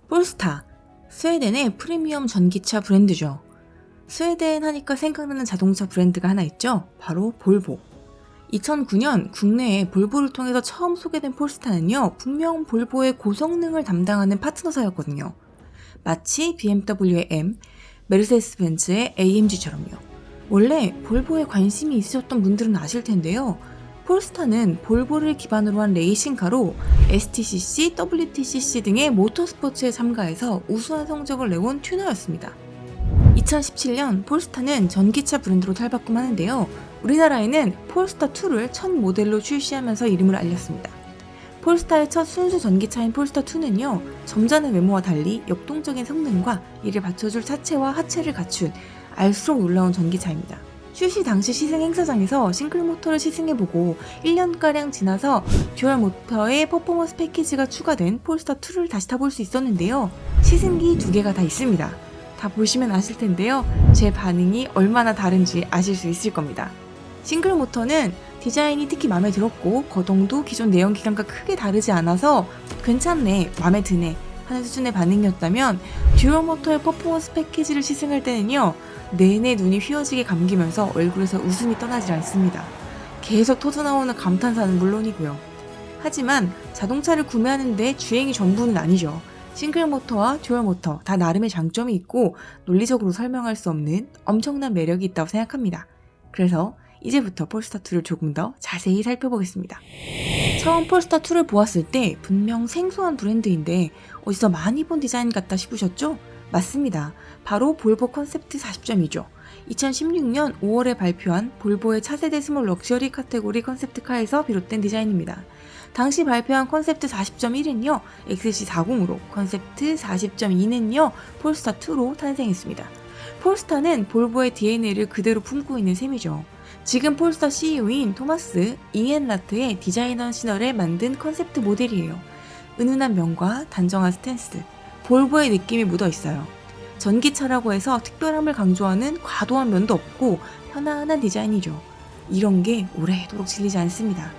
폴스타, 스웨덴의 프리미엄 전기차 브랜드죠. 스웨덴 하니까 생각나는 자동차 브랜드가 하나 있죠. 바로 볼보. 2009년 국내에 볼보를 통해서 처음 소개된 폴스타는요, 분명 볼보의 고성능을 담당하는 파트너사였거든요. 마치 BMW의 M, 메르세데스 벤츠의 AMG처럼요. 원래 볼보에 관심이 있으셨던 분들은 아실 텐데요. 폴스타는 볼보를 기반으로 한 레이싱카로 STCC, WTCC 등의 모터스포츠에 참가해서 우수한 성적을 내온 튜너였습니다. 2017년 폴스타는 전기차 브랜드로 탈바꿈하는데요. 우리나라에는 폴스타2를 첫 모델로 출시하면서 이름을 알렸습니다. 폴스타의 첫 순수 전기차인 폴스타2는요, 점잖은 외모와 달리 역동적인 성능과 이를 받쳐줄 차체와 하체를 갖춘 알수록 놀라운 전기차입니다. 출시 당시 시승 행사장에서 싱글 모터를 시승해보고 1년가량 지나서 듀얼 모터의 퍼포먼스 패키지가 추가된 폴스타2를 다시 타볼 수 있었는데요. 시승기 2개가 다 있습니다. 다 보시면 아실 텐데요. 제 반응이 얼마나 다른지 아실 수 있을 겁니다. 싱글 모터는 디자인이 특히 마음에 들었고 거동도 기존 내연기관과 크게 다르지 않아서 괜찮네, 마음에 드네 하는 수준의 반응이었다면 듀얼 모터의 퍼포먼스 패키지를 시승할 때는요, 내내 눈이 휘어지게 감기면서 얼굴에서 웃음이 떠나질 않습니다. 계속 터져나오는 감탄사는 물론이고요. 하지만 자동차를 구매하는데 주행이 전부는 아니죠. 싱글 모터와 듀얼 모터 다 나름의 장점이 있고 논리적으로 설명할 수 없는 엄청난 매력이 있다고 생각합니다. 그래서 이제부터 폴스타2를 조금 더 자세히 살펴보겠습니다. 처음 폴스타2를 보았을 때 분명 생소한 브랜드인데 어디서 많이 본 디자인 같다 싶으셨죠? 맞습니다. 바로 볼보 컨셉트 40점이죠. 2016년 5월에 발표한 볼보의 차세대 스몰 럭셔리 카테고리 컨셉트카에서 비롯된 디자인입니다. 당시 발표한 컨셉트 40.1은요, XC40으로, 컨셉트 40.2는요, 폴스타2로 탄생했습니다. 폴스타는 볼보의 DNA를 그대로 품고 있는 셈이죠. 지금 폴스타 CEO인 토마스 이엔라트의 디자이너 시널에 만든 컨셉트 모델이에요. 은은한 면과 단정한 스탠스, 볼보의 느낌이 묻어 있어요. 전기차라고 해서 특별함을 강조하는 과도한 면도 없고 편안한 디자인이죠. 이런 게 오래도록 질리지 않습니다.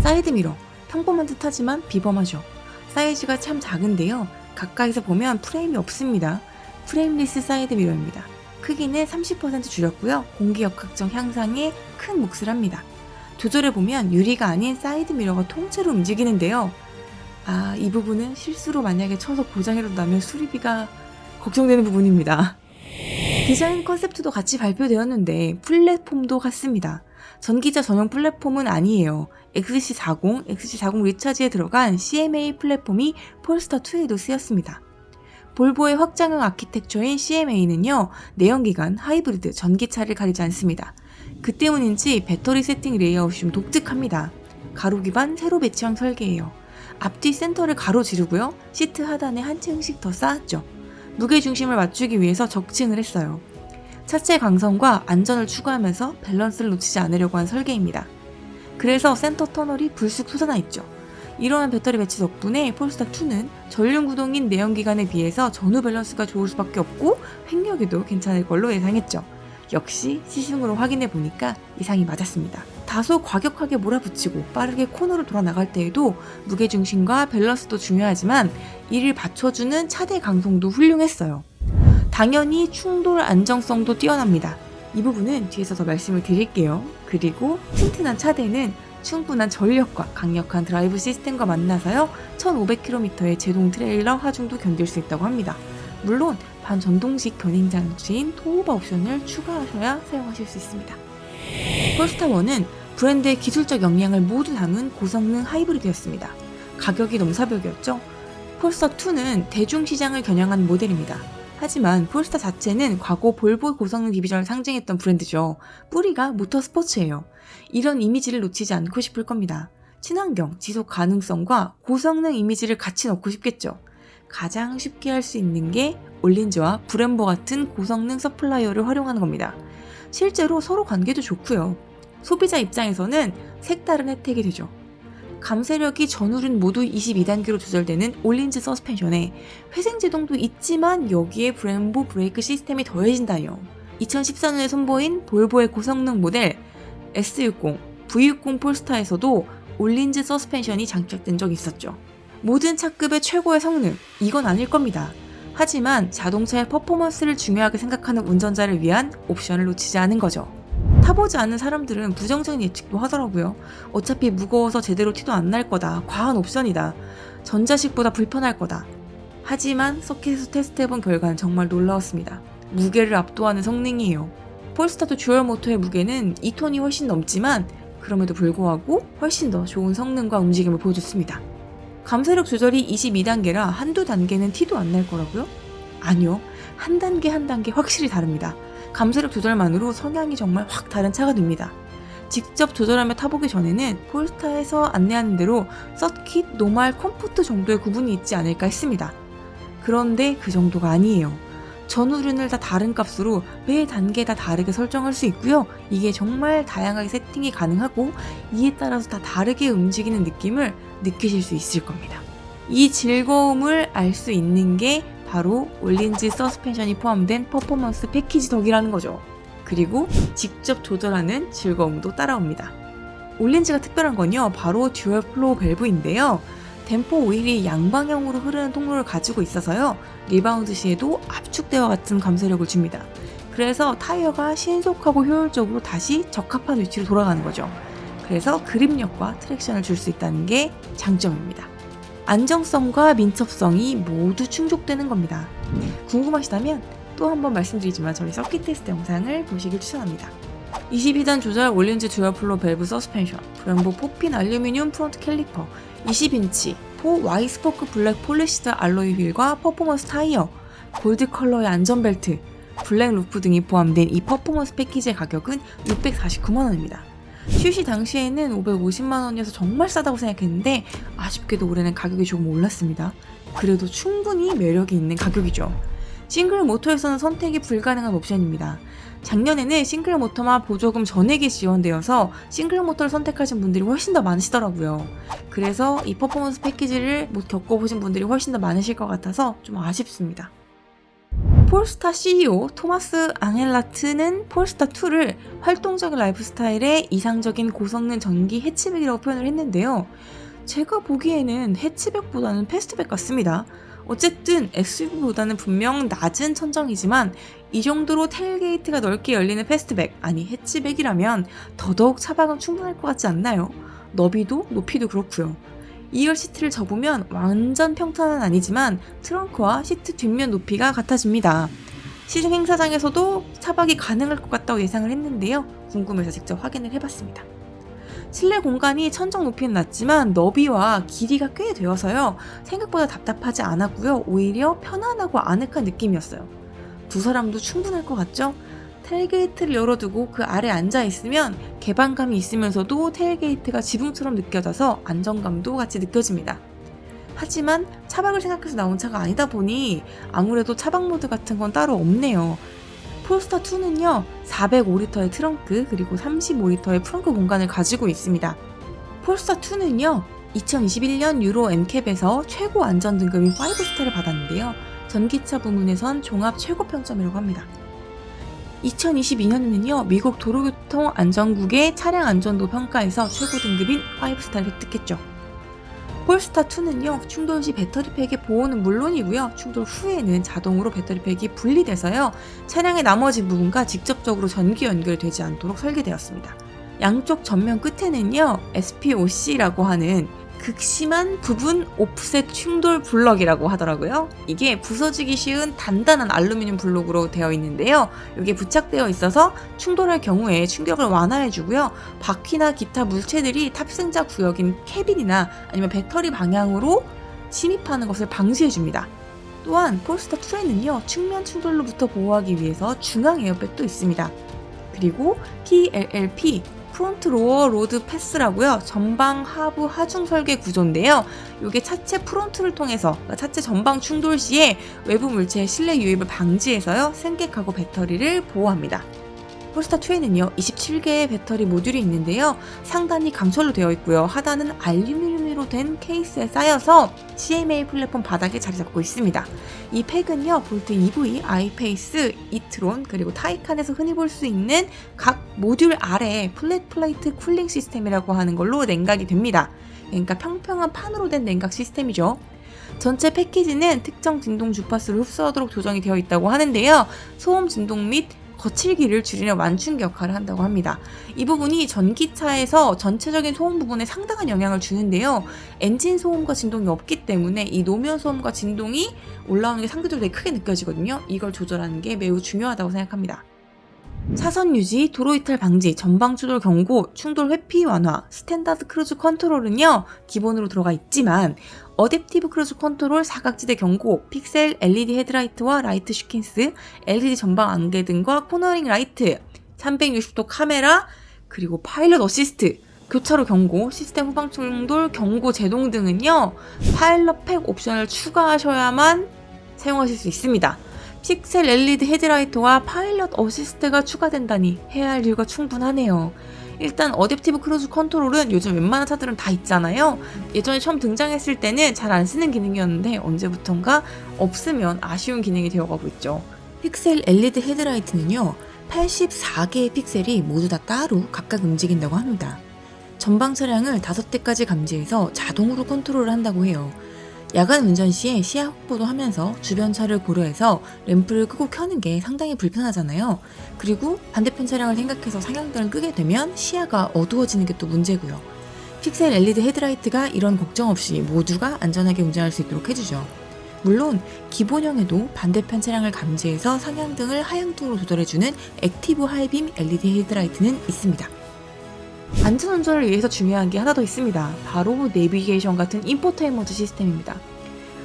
사이드미러, 평범한 듯하지만 비범하죠. 사이즈가 참 작은데요. 가까이서 보면 프레임이 없습니다. 프레임리스 사이드미러입니다. 크기는 30% 줄였고요. 공기역학적 향상에 큰 몫을 합니다. 조절해보면 유리가 아닌 사이드미러가 통째로 움직이는데요. 이 부분은 실수로 만약에 쳐서 고장이라도 나면 수리비가 걱정되는 부분입니다. 디자인 컨셉트도 같이 발표되었는데 플랫폼도 같습니다. 전기차 전용 플랫폼은 아니에요. XC40, XC40 리차지에 들어간 CMA 플랫폼이 폴스타2에도 쓰였습니다. 볼보의 확장형 아키텍처인 CMA는요, 내연기관, 하이브리드, 전기차를 가리지 않습니다. 그 때문인지 배터리 세팅 레이아웃이 좀 독특합니다. 가로 기반 세로 배치형 설계예요. 앞뒤 센터를 가로지르고요, 시트 하단에 한 층씩 더 쌓았죠. 무게중심을 맞추기 위해서 적층을 했어요. 차체 강성과 안전을 추구하면서 밸런스를 놓치지 않으려고 한 설계입니다. 그래서 센터 터널이 불쑥 솟아나 있죠. 이러한 배터리 배치 덕분에 폴스타2는 전륜 구동인 내연기관에 비해서 전후 밸런스가 좋을 수밖에 없고 횡력에도 괜찮을 걸로 예상했죠. 역시 시승으로 확인해 보니까 예상이 맞았습니다. 다소 과격하게 몰아붙이고 빠르게 코너를 돌아 나갈 때에도 무게중심과 밸런스도 중요하지만 이를 받쳐주는 차대 강성도 훌륭했어요. 당연히 충돌 안정성도 뛰어납니다. 이 부분은 뒤에서 더 말씀을 드릴게요. 그리고 튼튼한 차대는 충분한 전력과 강력한 드라이브 시스템과 만나서요, 1500km의 제동 트레일러 하중도 견딜 수 있다고 합니다. 물론 반전동식 견인 장치인 토우바 옵션을 추가하셔야 사용하실 수 있습니다. 폴스타1은 브랜드의 기술적 역량을 모두 담은 고성능 하이브리드였습니다. 가격이 넘사벽이었죠. 폴스타2는 대중시장을 겨냥한 모델입니다. 하지만 폴스타 자체는 과거 볼보 고성능 디비전을 상징했던 브랜드죠. 뿌리가 모터스포츠예요. 이런 이미지를 놓치지 않고 싶을 겁니다. 친환경, 지속 가능성과 고성능 이미지를 같이 넣고 싶겠죠. 가장 쉽게 할 수 있는 게 올린즈와 브렘보 같은 고성능 서플라이어를 활용하는 겁니다. 실제로 서로 관계도 좋고요. 소비자 입장에서는 색다른 혜택이 되죠. 감쇄력이 전후륜 모두 22단계로 조절되는 올린즈 서스펜션에 회생제동도 있지만 여기에 브렘보 브레이크 시스템이 더해진다요. 2014년에 선보인 볼보의 고성능 모델 S60, V60 폴스타에서도 올린즈 서스펜션이 장착된 적이 있었죠. 모든 차급의 최고의 성능, 이건 아닐 겁니다. 하지만 자동차의 퍼포먼스를 중요하게 생각하는 운전자를 위한 옵션을 놓치지 않은 거죠. 타보지 않은 사람들은 부정적인 예측도 하더라고요. 어차피 무거워서 제대로 티도 안 날 거다. 과한 옵션이다. 전자식보다 불편할 거다. 하지만 서킷에서 테스트해본 결과는 정말 놀라웠습니다. 무게를 압도하는 성능이에요. 폴스타도 듀얼 모터의 무게는 2톤이 훨씬 넘지만 그럼에도 불구하고 훨씬 더 좋은 성능과 움직임을 보여줬습니다. 감속력 조절이 22단계라 한두 단계는 티도 안 날 거라고요? 아니요. 한 단계 한 단계 확실히 다릅니다. 감속력 조절만으로 성향이 정말 확 다른 차가 됩니다. 직접 조절하며 타보기 전에는 폴스타에서 안내하는 대로 서킷, 노말, 컴포트 정도의 구분이 있지 않을까 했습니다. 그런데 그 정도가 아니에요. 전후륜을 다 다른 값으로 매 단계 다 다르게 설정할 수 있고요. 이게 정말 다양하게 세팅이 가능하고 이에 따라서 다 다르게 움직이는 느낌을 느끼실 수 있을 겁니다. 이 즐거움을 알 수 있는 게 바로 올린즈 서스펜션이 포함된 퍼포먼스 패키지 덕이라는 거죠. 그리고 직접 조절하는 즐거움도 따라옵니다. 올린즈가 특별한 건요, 바로 듀얼 플로우 밸브인데요. 댐퍼 오일이 양방향으로 흐르는 통로를 가지고 있어서요, 리바운드 시에도 압축대와 같은 감속력을 줍니다. 그래서 타이어가 신속하고 효율적으로 다시 적합한 위치로 돌아가는 거죠. 그래서 그립력과 트랙션을 줄 수 있다는 게 장점입니다. 안정성과 민첩성이 모두 충족되는 겁니다. 궁금하시다면 또 한 번 말씀드리지만 저희 서킷 테스트 영상을 보시길 추천합니다. 22단 조절 올린즈 듀얼 플로우 밸브 서스펜션, 브em보 4핀 알루미늄 프론트 캘리퍼, 20인치 4 Y스포크 블랙 폴리시드 알로이 휠과 퍼포먼스 타이어, 골드 컬러의 안전벨트, 블랙 루프 등이 포함된 이 퍼포먼스 패키지의 가격은 649만원입니다. 출시 당시에는 550만원이어서 정말 싸다고 생각했는데 아쉽게도 올해는 가격이 조금 올랐습니다. 그래도 충분히 매력이 있는 가격이죠. 싱글 모터에서는 선택이 불가능한 옵션입니다. 작년에는 싱글 모터만 보조금 전액이 지원되어서 싱글 모터를 선택하신 분들이 훨씬 더 많으시더라고요. 그래서 이 퍼포먼스 패키지를 못 겪어보신 분들이 훨씬 더 많으실 것 같아서 좀 아쉽습니다. 폴스타 CEO 토마스 앙헬라트는 폴스타2를 활동적인 라이프 스타일의 이상적인 고성능 전기 해치백이라고 표현을 했는데요. 제가 보기에는 해치백보다는 패스트백 같습니다. 어쨌든 SUV보다는 분명 낮은 천정이지만 이 정도로 테일게이트가 넓게 열리는 패스트백, 아니 해치백이라면 더더욱 차박은 충분할 것 같지 않나요? 너비도 높이도 그렇고요. 2열 시트를 접으면 완전 평탄은 아니지만 트렁크와 시트 뒷면 높이가 같아집니다. 시중 행사장에서도 차박이 가능할 것 같다고 예상을 했는데요. 궁금해서 직접 확인을 해봤습니다. 실내 공간이 천정 높이는 낮지만 너비와 길이가 꽤 되어서요. 생각보다 답답하지 않았고요. 오히려 편안하고 아늑한 느낌이었어요. 두 사람도 충분할 것 같죠? 테일게이트를 열어두고 그 아래 앉아있으면 개방감이 있으면서도 테일게이트가 지붕처럼 느껴져서 안정감도 같이 느껴집니다. 하지만 차박을 생각해서 나온 차가 아니다 보니 아무래도 차박 모드 같은 건 따로 없네요. 폴스타2는요 405리터의 트렁크 그리고 35리터의 프렁크 공간을 가지고 있습니다. 폴스타2는요 2021년 유로 NCAP에서 최고 안전 등급인 5스타를 받았는데요. 전기차 부문에선 종합 최고 평점이라고 합니다. 2022년에는요 미국 도로교통 안전국의 차량 안전도 평가에서 최고 등급인 5스타를 획득했죠. 폴스타2는요 충돌 시 배터리팩의 보호는 물론이고요, 충돌 후에는 자동으로 배터리팩이 분리돼서요 차량의 나머지 부분과 직접적으로 전기 연결이 되지 않도록 설계되었습니다. 양쪽 전면 끝에는요 SPOC라고 하는 극심한 부분 오프셋 충돌 블럭이라고 하더라고요. 이게 부서지기 쉬운 단단한 알루미늄 블록으로 되어 있는데요. 이게 부착되어 있어서 충돌할 경우에 충격을 완화해주고요. 바퀴나 기타 물체들이 탑승자 구역인 캐빈이나 아니면 배터리 방향으로 침입하는 것을 방지해줍니다. 또한 폴스타2에는요 측면 충돌로부터 보호하기 위해서 중앙 에어백도 있습니다. 그리고 PLLP 프론트 로어 로드 패스라고요. 전방 하부 하중 설계 구조인데요. 이게 차체 프론트를 통해서 차체 전방 충돌 시에 외부 물체의 실내 유입을 방지해서요. 승객하고 배터리를 보호합니다. 폴스타2에는요 27개의 배터리 모듈이 있는데요. 상단이 강철로 되어 있고요. 하단은 알루미늄으로 된 케이스에 쌓여서 CMA 플랫폼 바닥에 자리 잡고 있습니다. 이 팩은요 볼트 EV, 아이페이스, 이트론 그리고 타이칸에서 흔히 볼 수 있는 각 모듈 아래에 플랫 플레이트 쿨링 시스템이라고 하는 걸로 냉각이 됩니다. 그러니까 평평한 판으로 된 냉각 시스템이죠. 전체 패키지는 특정 진동 주파수를 흡수하도록 조정이 되어 있다고 하는데요. 소음 진동 및 거칠기를 줄이는 완충기 역할을 한다고 합니다. 이 부분이 전기차에서 전체적인 소음 부분에 상당한 영향을 주는데요. 엔진 소음과 진동이 없기 때문에 이 노면 소음과 진동이 올라오는 게 상대적으로 되게 크게 느껴지거든요. 이걸 조절하는 게 매우 중요하다고 생각합니다. 차선 유지, 도로 이탈 방지, 전방 추돌 경고, 충돌 회피 완화, 스탠다드 크루즈 컨트롤은요 기본으로 들어가 있지만 어댑티브 크루즈 컨트롤, 사각지대 경고, 픽셀 LED 헤드라이트와 라이트 슈킨스, LED 전방 안개 등과 코너링 라이트, 360도 카메라, 그리고 파일럿 어시스트, 교차로 경고, 시스템 후방 충돌 경고 제동 등은요 파일럿 팩 옵션을 추가하셔야만 사용하실 수 있습니다. 픽셀 LED 헤드라이트와 파일럿 어시스트가 추가된다니 해야 할 이유가 충분하네요. 일단 어댑티브 크루즈 컨트롤은 요즘 웬만한 차들은 다 있잖아요. 예전에 처음 등장했을 때는 잘 안 쓰는 기능이었는데 언제부턴가 없으면 아쉬운 기능이 되어가고 있죠. 픽셀 LED 헤드라이트는요 84개의 픽셀이 모두 다 따로 각각 움직인다고 합니다. 전방 차량을 5대까지 감지해서 자동으로 컨트롤을 한다고 해요. 야간 운전 시에 시야 확보도 하면서 주변 차를 고려해서 램프를 끄고 켜는 게 상당히 불편하잖아요. 그리고 반대편 차량을 생각해서 상향등을 끄게 되면 시야가 어두워지는 게 또 문제고요. 픽셀 LED 헤드라이트가 이런 걱정 없이 모두가 안전하게 운전할 수 있도록 해주죠. 물론 기본형에도 반대편 차량을 감지해서 상향등을 하향등으로 조절해주는 액티브 하이빔 LED 헤드라이트는 있습니다. 안전운전을 위해서 중요한 게 하나 더 있습니다. 바로 내비게이션 같은 인포테인먼트 시스템입니다.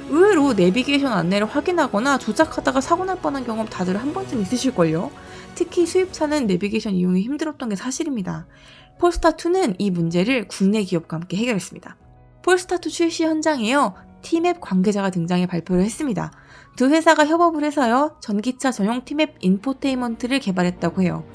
의외로 내비게이션 안내를 확인하거나 조작하다가 사고 날 뻔한 경험 다들 한 번쯤 있으실걸요? 특히 수입차는 내비게이션 이용이 힘들었던 게 사실입니다. 폴스타2는 이 문제를 국내 기업과 함께 해결했습니다. 폴스타2 출시 현장에요. T맵 관계자가 등장해 발표를 했습니다. 두 회사가 협업을 해서요. 전기차 전용 T맵 인포테인먼트를 개발했다고 해요.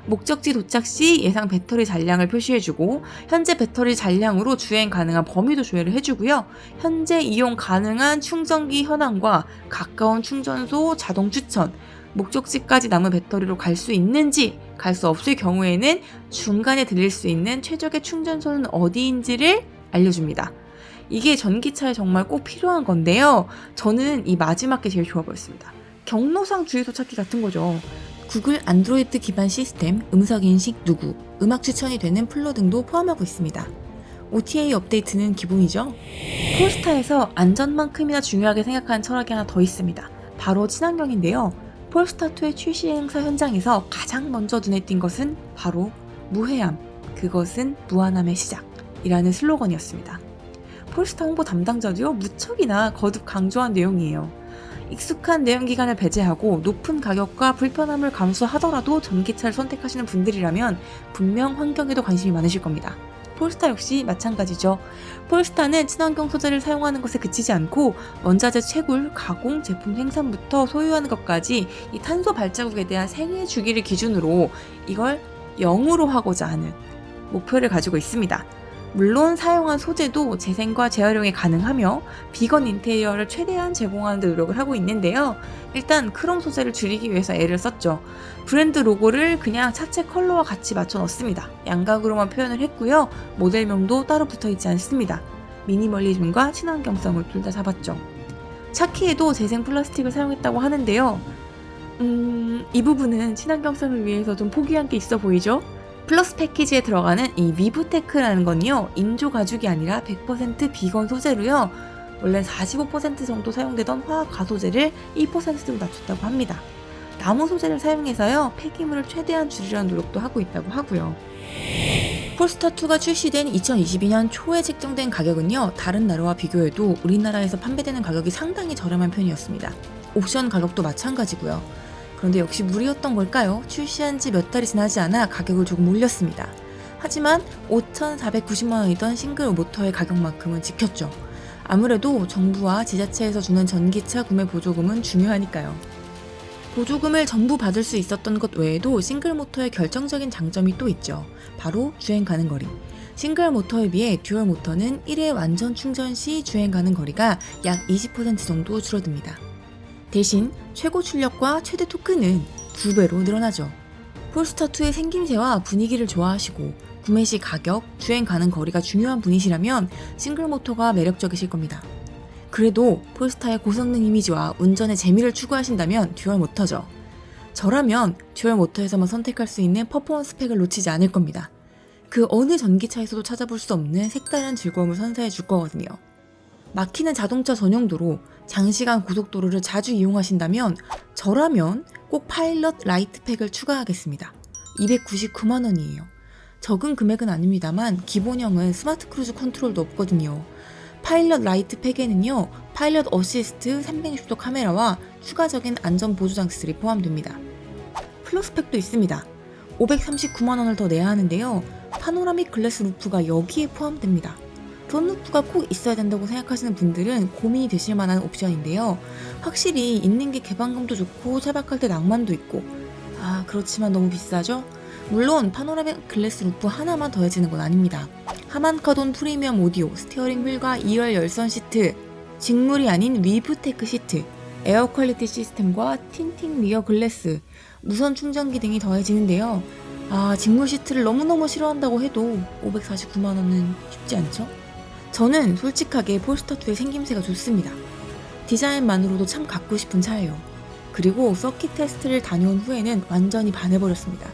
목적지 도착 시 예상 배터리 잔량을 표시해주고 현재 배터리 잔량으로 주행 가능한 범위도 조회를 해주고요. 현재 이용 가능한 충전기 현황과 가까운 충전소 자동 추천, 목적지까지 남은 배터리로 갈 수 있는지, 갈 수 없을 경우에는 중간에 들릴 수 있는 최적의 충전소는 어디인지를 알려줍니다. 이게 전기차에 정말 꼭 필요한 건데요. 저는 이 마지막 게 제일 좋아 보였습니다. 경로상 주유소 찾기 같은 거죠. 구글 안드로이드 기반 시스템, 음성 인식 누구, 음악 추천이 되는 플러 등도 포함하고 있습니다. OTA 업데이트는 기본이죠. 폴스타에서 안전만큼이나 중요하게 생각하는 철학이 하나 더 있습니다. 바로 친환경인데요. 폴스타2의 출시 행사 현장에서 가장 먼저 눈에 띈 것은 바로 무해함, 그것은 무한함의 시작이라는 슬로건이었습니다. 폴스타 홍보 담당자도요 무척이나 거듭 강조한 내용이에요. 익숙한 내연기관을 배제하고 높은 가격과 불편함을 감수하더라도 전기차를 선택하시는 분들이라면 분명 환경에도 관심이 많으실 겁니다. 폴스타 역시 마찬가지죠. 폴스타는 친환경 소재를 사용하는 것에 그치지 않고 원자재 채굴, 가공, 제품 생산부터 소유하는 것까지 이 탄소 발자국에 대한 생애 주기를 기준으로 이걸 0으로 하고자 하는 목표를 가지고 있습니다. 물론 사용한 소재도 재생과 재활용이 가능하며 비건 인테리어를 최대한 제공하는 데 노력을 하고 있는데요. 일단 크롬 소재를 줄이기 위해서 애를 썼죠. 브랜드 로고를 그냥 차체 컬러와 같이 맞춰 넣습니다. 양각으로만 표현을 했고요. 모델명도 따로 붙어있지 않습니다. 미니멀리즘과 친환경성을 둘 다 잡았죠. 차키에도 재생 플라스틱을 사용했다고 하는데요. 이 부분은 친환경성을 위해서 좀 포기한 게 있어 보이죠? 플러스 패키지에 들어가는 이 위브테크라는 건요 인조 가죽이 아니라 100% 비건 소재로요 원래 45% 정도 사용되던 화학 가소재를 2%로 낮췄다고 합니다. 나무 소재를 사용해서요 폐기물을 최대한 줄이려는 노력도 하고 있다고 하고요. 폴스타2가 출시된 2022년 초에 책정된 가격은요 다른 나라와 비교해도 우리나라에서 판매되는 가격이 상당히 저렴한 편이었습니다. 옵션 가격도 마찬가지고요. 그런데 역시 무리였던 걸까요? 출시한 지 몇 달이 지나지 않아 가격을 조금 올렸습니다. 하지만 5,490만원이던 싱글 모터의 가격만큼은 지켰죠. 아무래도 정부와 지자체에서 주는 전기차 구매 보조금은 중요하니까요. 보조금을 전부 받을 수 있었던 것 외에도 싱글 모터의 결정적인 장점이 또 있죠. 바로 주행 가는 거리. 싱글 모터에 비해 듀얼 모터는 1회 완전 충전 시 주행 가는 거리가 약 20% 정도 줄어듭니다. 대신 최고 출력과 최대 토크는 2배로 늘어나죠. 폴스타2의 생김새와 분위기를 좋아하시고 구매 시 가격, 주행 가는 거리가 중요한 분이시라면 싱글 모터가 매력적이실 겁니다. 그래도 폴스타의 고성능 이미지와 운전의 재미를 추구하신다면 듀얼 모터죠. 저라면 듀얼 모터에서만 선택할 수 있는 퍼포먼스 팩을 놓치지 않을 겁니다. 그 어느 전기차에서도 찾아볼 수 없는 색다른 즐거움을 선사해 줄 거거든요. 막히는 자동차 전용도로 장시간 고속도로를 자주 이용하신다면 저라면 꼭 파일럿 라이트 팩을 추가하겠습니다. 299만원이에요. 적은 금액은 아닙니다만 기본형은 스마트 크루즈 컨트롤도 없거든요. 파일럿 라이트 팩에는요, 파일럿 어시스트 360도 카메라와 추가적인 안전 보조 장치들이 포함됩니다. 플러스 팩도 있습니다. 539만원을 더 내야 하는데요. 파노라믹 글래스 루프가 여기에 포함됩니다. 썬루프가 꼭 있어야 된다고 생각하시는 분들은 고민이 되실 만한 옵션인데요. 확실히 있는 게 개방감도 좋고 차박할 때 낭만도 있고, 그렇지만 너무 비싸죠? 물론 파노라믹 글래스 루프 하나만 더해지는 건 아닙니다. 하만카돈 프리미엄 오디오, 스티어링 휠과 2열 열선 시트, 직물이 아닌 위브테크 시트, 에어 퀄리티 시스템과 틴팅 리어 글래스, 무선 충전기 등이 더해지는데요. 직물 시트를 너무너무 싫어한다고 해도 549만원은 쉽지 않죠? 저는 솔직하게 폴스타2의 생김새가 좋습니다. 디자인만으로도 참 갖고 싶은 차예요. 그리고 서킷 테스트를 다녀온 후에는 완전히 반해버렸습니다.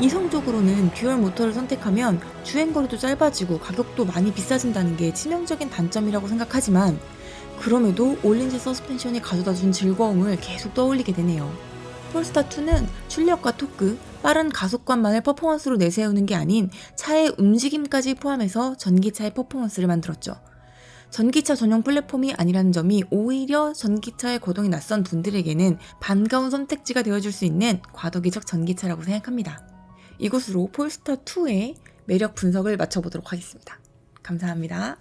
이성적으로는 듀얼 모터를 선택하면 주행거리도 짧아지고 가격도 많이 비싸진다는 게 치명적인 단점이라고 생각하지만 그럼에도 올린제 서스펜션이 가져다준 즐거움을 계속 떠올리게 되네요. 폴스타2는 출력과 토크, 빠른 가속관만을 퍼포먼스로 내세우는 게 아닌 차의 움직임까지 포함해서 전기차의 퍼포먼스를 만들었죠. 전기차 전용 플랫폼이 아니라는 점이 오히려 전기차에 거동이 낯선 분들에게는 반가운 선택지가 되어줄 수 있는 과도기적 전기차라고 생각합니다. 이것으로 폴스타2의 매력 분석을 마쳐보도록 하겠습니다. 감사합니다.